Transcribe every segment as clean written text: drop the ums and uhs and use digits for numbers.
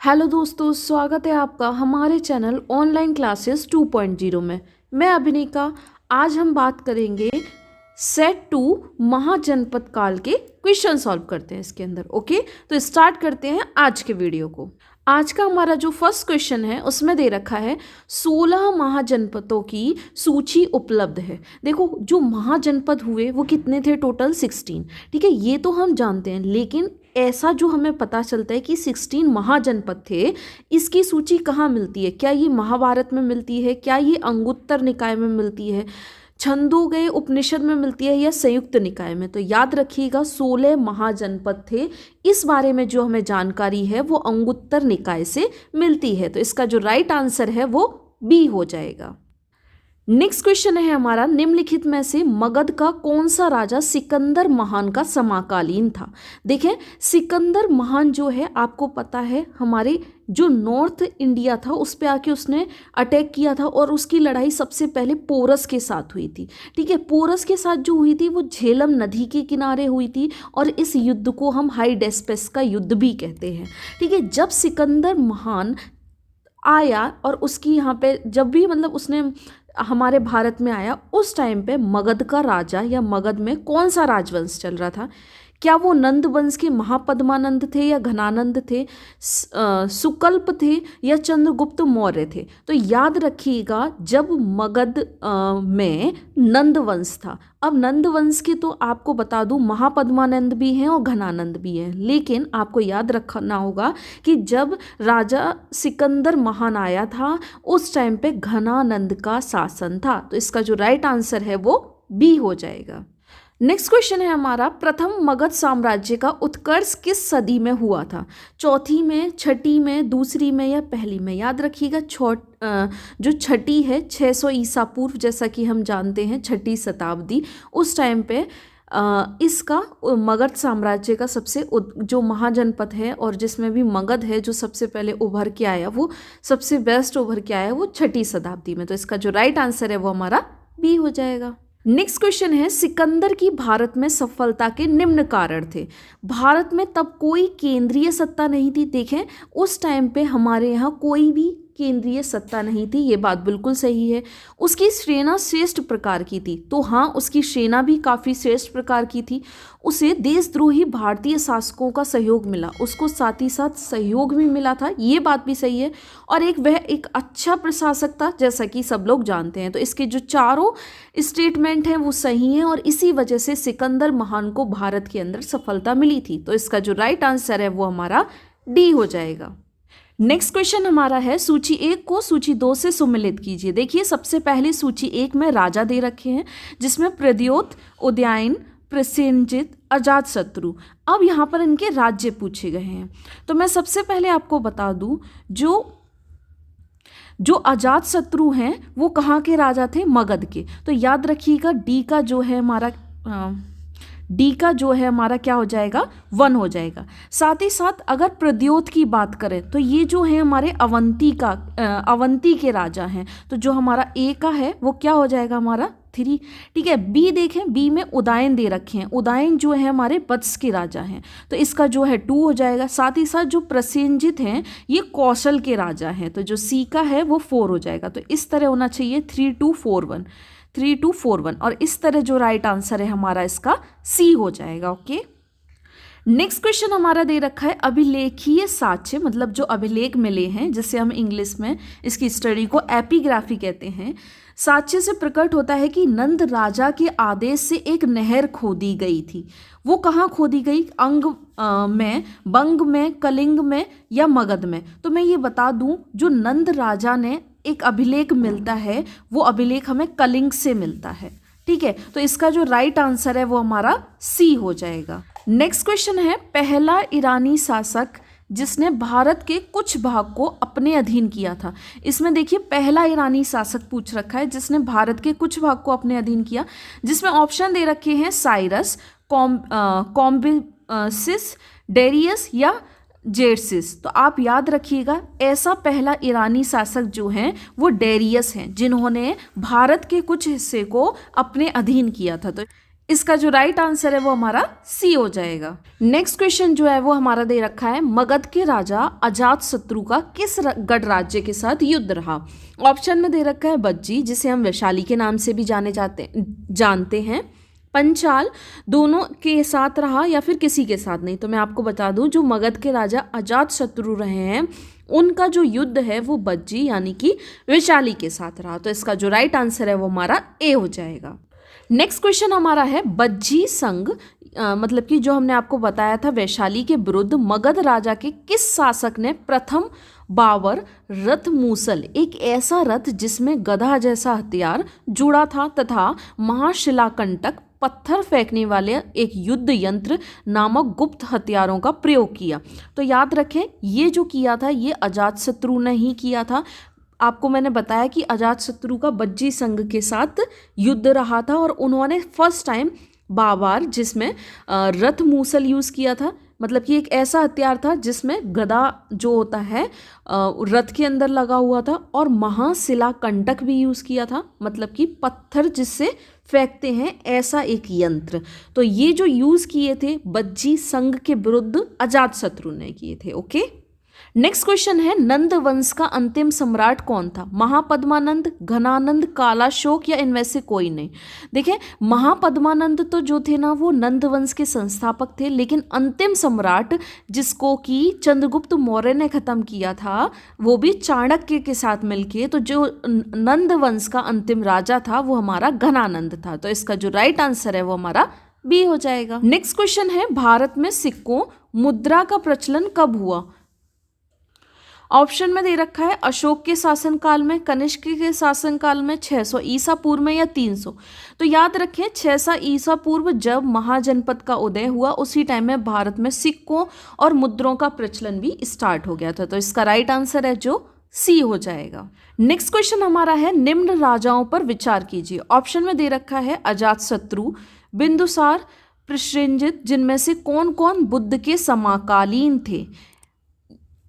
Hello दोस्तों, स्वागत है आपका हमारे चैनल ऑनलाइन क्लासेस 2.0 में। मैं अभिनिका। आज हम बात करेंगे सेट 2 महाजनपद काल के क्वेश्चन सॉल्व करते हैं इसके अंदर। ओके, तो स्टार्ट करते हैं आज के वीडियो को। आज का हमारा जो फर्स्ट क्वेश्चन है उसमें दे रखा है 16 महाजनपदों की सूची उपलब्ध है। देखो, जो महाजनपद हुए वो कितने थे? टोटल 16। ठीक है, ये तो हम जानते हैं, लेकिन ऐसा जो हमें पता चलता है कि 16 महाजनपद थे, इसकी सूची कहाँ मिलती है? क्या ये महाभारत में मिलती है? क्या ये अंगुत्तर निकाय में मिलती है? छंदोगय उपनिषद में मिलती है या संयुक्त निकाय में? तो याद रखिएगा 16 महाजनपद थे। इस बारे में जो हमें जानकारी है वो अंगुत्तर निकाय से मिलती है। तो इसका जो राइट आंसर है वो बी हो जाएगा। नेक्स्ट क्वेश्चन है हमारा, निम्नलिखित में से मगध का कौन सा राजा सिकंदर महान का समकालीन था? देखें, सिकंदर महान जो है आपको पता है हमारे जो नॉर्थ इंडिया था उस पे आके उसने अटैक किया था, और उसकी लड़ाई सबसे पहले पोरस के साथ हुई थी। ठीक है, पोरस के साथ जो हुई थी वो झेलम नदी के किनारे हुई थी, और इस युद्ध को हम हाइडेस्पेस का युद्ध भी कहते हैं। ठीक है, जब सिकंदर महान आया और उसकी यहाँ पे जब भी मतलब उसने हमारे भारत में आया, उस टाइम पे मगध का राजा या मगध में कौन सा राजवंश चल रहा था? क्या वो नंद वंश के महापद्मानंद थे या घनानंद थे, सुकल्प थे या चंद्रगुप्त मौर्य थे? तो याद रखिएगा जब मगध में नंद वंश था। अब नंद वंश के तो आपको बता दूं महापद्मानंद भी हैं और घनानंद भी हैं, लेकिन आपको याद रखना होगा कि जब राजा सिकंदर महान आया था उस टाइम पे घनानंद का शासन था। तो इसका जो राइट आंसर है वो बी हो जाएगा। नेक्स्ट क्वेश्चन है हमारा, प्रथम मगध साम्राज्य का उत्कर्ष किस सदी में हुआ था? चौथी में, छठी में, दूसरी में या पहली में? याद रखिएगा जो छठी है 600 ईसा पूर्व, जैसा कि हम जानते हैं छठी शताब्दी, उस टाइम पे इसका मगध साम्राज्य का सबसे जो महाजनपद है और जिसमें भी मगध है जो सबसे पहले उभर के आया, वो सबसे बेस्ट उभर के आया वो छठी शताब्दी में। तो इसका जो राइट आंसर है वो हमारा बी हो जाएगा। नेक्स्ट क्वेश्चन है, सिकंदर की भारत में सफलता के निम्न कारण थे। भारत में तब कोई केंद्रीय सत्ता नहीं थी। देखें, उस टाइम पे हमारे यहाँ कोई भी केंद्रीय सत्ता नहीं थी, ये बात बिल्कुल सही है। उसकी सेना श्रेष्ठ प्रकार की थी, तो हाँ, उसकी सेना भी काफ़ी श्रेष्ठ प्रकार की थी। उसे देशद्रोही भारतीय शासकों का सहयोग मिला, उसको साथ ही साथ सहयोग भी मिला था, ये बात भी सही है। और वह एक अच्छा प्रशासक था, जैसा कि सब लोग जानते हैं। तो इसके जो चारों स्टेटमेंट हैं वो सही हैं, और इसी वजह से सिकंदर महान को भारत के अंदर सफलता मिली थी। तो इसका जो राइट आंसर है वो हमारा डी हो जाएगा। नेक्स्ट क्वेश्चन हमारा है, सूची 1 को सूची 2 से सुमेलित कीजिए। देखिए, सबसे पहले सूची 1 में राजा दे रखे हैं, जिसमें प्रद्योत, उदयन, प्रसेनजित, अजातशत्रु। अब यहाँ पर इनके राज्य पूछे गए हैं। तो मैं सबसे पहले आपको बता दूं, जो अजातशत्रु हैं वो कहाँ के राजा थे? मगध के। तो याद रखिएगा डी का जो है हमारा क्या हो जाएगा? 1 हो जाएगा। साथ ही साथ अगर प्रद्योत की बात करें तो ये जो है हमारे अवंती के राजा हैं। तो जो हमारा ए का है वो क्या हो जाएगा? हमारा 3। ठीक है, बी देखें, बी में उदयन दे रखे हैं। उदयन जो है हमारे वत्स के राजा हैं, तो इसका जो है 2 हो जाएगा। साथ ही साथ जो प्रसेनजित हैं ये कौशल के राजा हैं, तो जो सी का है वो 4 हो जाएगा। तो इस तरह होना चाहिए 3 2 4 1, 3 2 4 1, और इस तरह जो राइट आंसर है हमारा इसका सी हो जाएगा। ओके, नेक्स्ट क्वेश्चन हमारा दे रखा है, अभिलेखीय साक्ष्य, मतलब जो अभिलेख मिले हैं, जिसे हम इंग्लिश में इसकी स्टडी को एपिग्राफी कहते हैं। साक्ष्य से प्रकट होता है कि नंद राजा के आदेश से एक नहर खोदी गई थी। वो कहाँ खोदी गई? में, बंग में, कलिंग में या मगध में? तो मैं ये बता दूं, जो नंद राजा ने एक अभिलेख मिलता है वो अभिलेख हमें कलिंग से मिलता है। ठीक है, तो इसका जो राइट आंसर है वो हमारा सी हो जाएगा। नेक्स्ट क्वेश्चन है, पहला ईरानी शासक जिसने भारत के कुछ भाग को अपने अधीन किया था। इसमें देखिए, पहला ईरानी शासक पूछ रखा है जिसने भारत के कुछ भाग को अपने अधीन किया, जिसमें ऑप्शन दे रखे हैं साइरस, कॉम्बिसिस, डेरियस या जेरसिस। तो आप याद रखिएगा, ऐसा पहला ईरानी शासक जो हैं वो डेरियस हैं, जिन्होंने भारत के कुछ हिस्से को अपने अधीन किया था। तो इसका जो राइट आंसर है वो हमारा सी हो जाएगा। नेक्स्ट क्वेश्चन जो है वो हमारा दे रखा है, मगध के राजा अजातशत्रु का किस गढ़ राज्य के साथ युद्ध रहा। ऑप्शन में दे रखा है बज्जी, जिसे हम वैशाली के नाम से भी जानते हैं, पंचाल, दोनों के साथ रहा या फिर किसी के साथ नहीं। तो मैं आपको बता दूं, जो मगध के राजा अजातशत्रु रहे हैं उनका जो युद्ध है वो बज्जी यानी कि वैशाली के साथ रहा। तो इसका जो राइट आंसर है वो हमारा ए हो जाएगा। नेक्स्ट क्वेश्चन हमारा है, बज्जी संघ मतलब कि जो हमने आपको बताया था वैशाली के विरुद्ध मगध राजा के किस शासक ने प्रथम बाबर रथ मूसल, एक ऐसा रथ जिसमें गधा जैसा हथियार जुड़ा था तथा महाशिलाकंटक पत्थर फेंकने वाले एक युद्ध यंत्र नामक गुप्त हथियारों का प्रयोग किया। तो याद रखें, ये जो किया था ये अजातशत्रु ने ही किया था। आपको मैंने बताया कि अजातशत्रु का बज्जी संघ के साथ युद्ध रहा था और उन्होंने फर्स्ट टाइम बाबर जिसमें रथ मूसल यूज़ किया था, मतलब कि एक ऐसा हथियार था जिसमें गदा जो होता है रथ के अंदर लगा हुआ था, और महाशिलाकंटक भी यूज़ किया था, मतलब कि पत्थर जिससे फेंकते हैं ऐसा एक यंत्र। तो ये जो यूज़ किए थे बज्जी संघ के विरुद्ध अजातशत्रु ने किए थे। ओके, नेक्स्ट क्वेश्चन है, नंद वंश का अंतिम सम्राट कौन था। महापद्मानंद, घनानंद, कालाशोक या इनमें से कोई नहीं। देखिए, महापद्मानंद तो जो थे ना वो नंद वंश के संस्थापक थे, लेकिन अंतिम सम्राट जिसको कि चंद्रगुप्त मौर्य ने खत्म किया था वो भी चाणक्य के साथ मिलके, तो जो नंद वंश का अंतिम राजा था वो हमारा घनानंद था। तो इसका जो राइट आंसर है वो हमारा बी हो जाएगा। नेक्स्ट क्वेश्चन है, भारत में सिक्कों मुद्रा का प्रचलन कब हुआ। ऑप्शन में दे रखा है अशोक के शासनकाल में, कनिष्क के शासनकाल में, 600 ईसा पूर्व में या 300। तो याद रखें 600 ईसा पूर्व जब महाजनपद का उदय हुआ उसी टाइम में भारत में सिक्कों और मुद्रों का प्रचलन भी स्टार्ट हो गया था। तो इसका राइट आंसर है जो सी हो जाएगा। नेक्स्ट क्वेश्चन हमारा है, निम्न राजाओं पर विचार कीजिए। ऑप्शन में दे रखा है अजातशत्रु, बिंदुसार, प्रसेनजित, जिनमें से कौन कौन बुद्ध के समकालीन थे।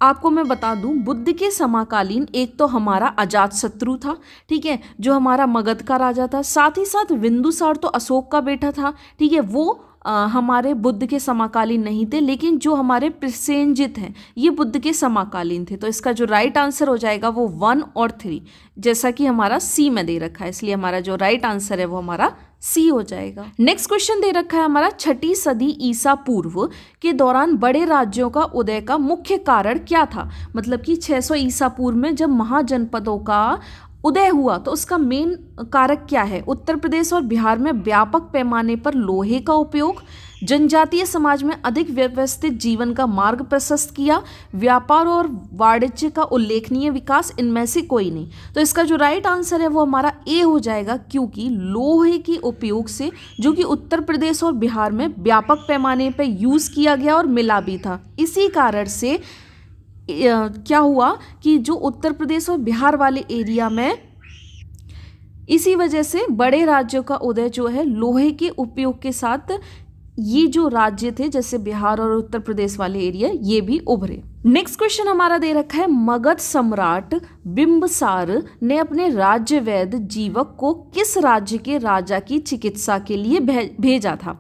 आपको मैं बता दूं, बुद्ध के समकालीन एक तो हमारा अजातशत्रु था, ठीक है, जो हमारा मगध का राजा था, साथ ही साथ बिंदुसार तो अशोक का बेटा था, ठीक है, वो हमारे बुद्ध के समकालीन नहीं थे, लेकिन जो हमारे प्रसेनजित हैं ये बुद्ध के समकालीन थे। तो इसका जो राइट आंसर हो जाएगा वो 1 और 3, जैसा कि हमारा सी में दे रखा है, इसलिए हमारा जो राइट आंसर है वो हमारा सी हो जाएगा। नेक्स्ट क्वेश्चन दे रखा है हमारा, 6ठी सदी ईसा पूर्व के दौरान बड़े राज्यों का उदय का मुख्य कारण क्या था। मतलब कि 600 ईसा पूर्व में जब महाजनपदों का उदय हुआ तो उसका मेन कारक क्या है। उत्तर प्रदेश और बिहार में व्यापक पैमाने पर लोहे का उपयोग, जनजातीय समाज में अधिक व्यवस्थित जीवन का मार्ग प्रशस्त किया, व्यापार और वाणिज्य का उल्लेखनीय विकास, इनमें से कोई नहीं। तो इसका जो राइट आंसर है वो हमारा ए हो जाएगा, क्योंकि लोहे के उपयोग से जो कि उत्तर प्रदेश और बिहार में व्यापक पैमाने पर यूज़ किया गया और मिला भी था, इसी कारण से क्या हुआ कि जो उत्तर प्रदेश और बिहार वाले एरिया में इसी वजह से बड़े राज्यों का उदय जो है लोहे के उपयोग के साथ, ये जो राज्य थे जैसे बिहार और उत्तर प्रदेश वाले एरिया ये भी उभरे। नेक्स्ट क्वेश्चन हमारा दे रखा है, मगध सम्राट बिंबसार ने अपने राज्य वैद्य जीवक को किस राज्य के राजा की चिकित्सा के लिए भेजा था।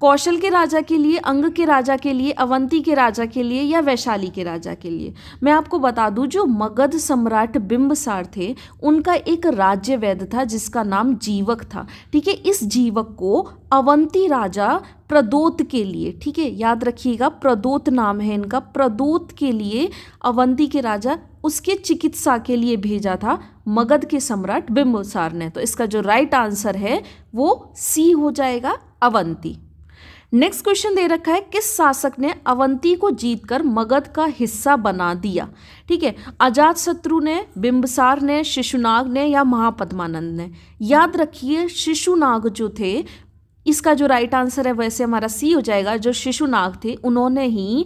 कौशल के राजा के लिए, अंग के राजा के लिए, अवंती के राजा के लिए या वैशाली के राजा के लिए। मैं आपको बता दूं, जो मगध सम्राट बिंबसार थे उनका एक राज्य वैद्य था जिसका नाम जीवक था, ठीक है। इस जीवक को अवंती राजा प्रदोत के लिए, ठीक है, याद रखिएगा प्रदोत नाम है इनका, प्रदोत के लिए अवंती के राजा उसके चिकित्सा के लिए भेजा था मगध के सम्राट बिंबसार ने। तो इसका जो राइट आंसर है वो सी हो जाएगा, अवंती। नेक्स्ट क्वेश्चन दे रखा है, किस शासक ने अवंती को जीतकर मगध का हिस्सा बना दिया। ठीक है, अजातशत्रु ने, बिंबसार ने, शिशुनाग ने या महापद्मानंद ने। याद रखिए शिशुनाग जो थे, इसका जो राइट आंसर है वैसे हमारा सी हो जाएगा। जो शिशुनाग थे उन्होंने ही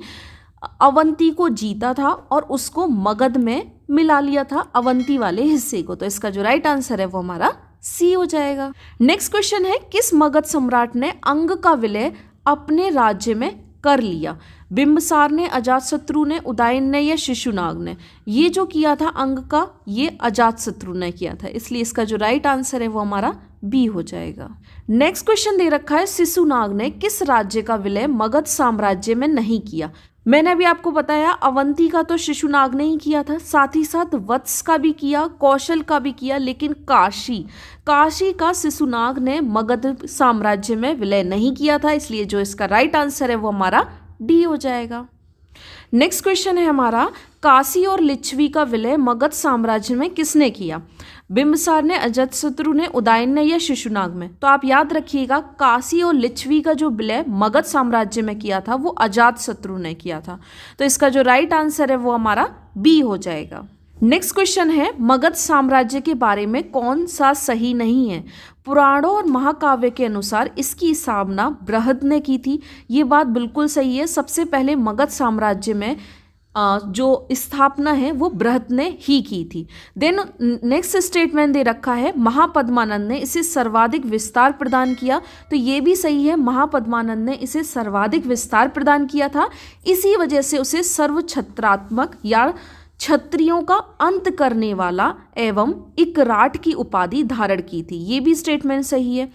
अवंती को जीता था और उसको मगध में मिला लिया था, अवंती वाले हिस्से को। तो इसका जो राइट आंसर है वो हमारा सी हो जाएगा। नेक्स्ट क्वेश्चन है, किस मगध सम्राट ने अंग का विलय अपने राज्य में कर लिया। बिंबिसार ने, अजातशत्रु ने, उदयन ने या शिशुनाग ने? ये जो किया था अंग का, ये अजातशत्रु ने किया था, इसलिए इसका जो राइट आंसर है वो हमारा बी हो जाएगा। नेक्स्ट क्वेश्चन दे रखा है, शिशुनाग ने किस राज्य का विलय मगध साम्राज्य में नहीं किया? मैंने अभी आपको बताया अवंती का तो शिशुनाग ने ही किया था, साथ ही साथ वत्स का भी किया, कौशल का भी किया, लेकिन काशी का शिशुनाग ने मगध साम्राज्य में विलय नहीं किया था, इसलिए जो इसका राइट आंसर है वो हमारा डी हो जाएगा। नेक्स्ट क्वेश्चन है हमारा, काशी और लिच्छवी का विलय मगध साम्राज्य में किसने किया? बिंबिसार ने, अजातशत्रु ने, उदयन ने या शिशुनाग में? तो आप याद रखिएगा, काशी और लिच्छवी का जो विलय मगध साम्राज्य में किया था वो अजातशत्रु ने किया था, तो इसका जो राइट आंसर है वो हमारा बी हो जाएगा। नेक्स्ट क्वेश्चन है, मगध साम्राज्य के बारे में कौन सा सही नहीं है? पुराणों और महाकाव्य के अनुसार इसकी स्थापना बृहद ने की थी, ये बात बिल्कुल सही है। सबसे पहले मगध साम्राज्य में जो स्थापना है वो बृहद ने ही की थी। देन नेक्स्ट स्टेटमेंट दे रखा है, महापद्मानंद ने इसे सर्वाधिक विस्तार प्रदान किया, तो ये भी सही है, महापद्मानंद ने इसे सर्वाधिक विस्तार प्रदान किया था, इसी वजह से उसे सर्वछत्रात्मक या क्षत्रियों का अंत करने वाला एवं इकराट की उपाधि धारण की थी, ये भी स्टेटमेंट सही है।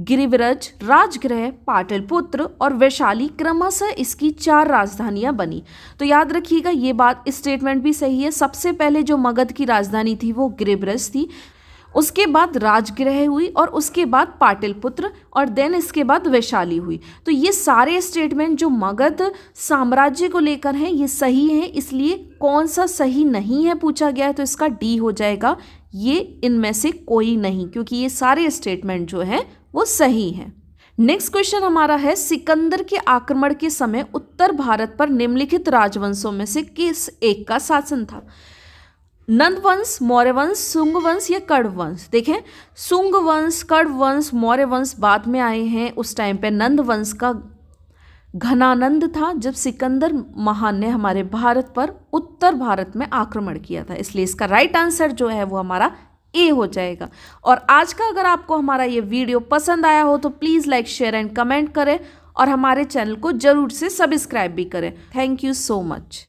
गिरिव्रज, राजगृह, पाटलिपुत्र और वैशाली क्रमशः इसकी 4 राजधानियां बनी, तो याद रखिएगा ये बात, स्टेटमेंट भी सही है। सबसे पहले जो मगध की राजधानी थी वो गिरिव्रज थी, उसके बाद राजगृह हुई और उसके बाद पाटलिपुत्र और देन इसके बाद वैशाली हुई, तो ये सारे स्टेटमेंट जो मगध साम्राज्य को लेकर हैं ये सही है, इसलिए कौन सा सही नहीं है पूछा गया है तो इसका डी हो जाएगा, ये इनमें से कोई नहीं, क्योंकि ये सारे स्टेटमेंट जो है वो सही है। नेक्स्ट क्वेश्चन हमारा है, सिकंदर के आक्रमण के समय उत्तर भारत पर निम्नलिखित राजवंशों में से किस एक का शासन था? नंद वंश, मौर्य वंश, शुंग वंश या कण्व वंश? देखें, शुंग वंश, कण्व वंश, मौर्य वंश बाद में आए हैं, उस टाइम पे नंद वंश का घनानंद था जब सिकंदर महान ने हमारे भारत पर, उत्तर भारत में आक्रमण किया था, इसलिए इसका राइट आंसर जो है वो हमारा ए हो जाएगा। और आज का अगर आपको हमारा ये वीडियो पसंद आया हो तो please like, share and comment करें और हमारे चैनल को जरूर से सब्सक्राइब भी करें। Thank you so much.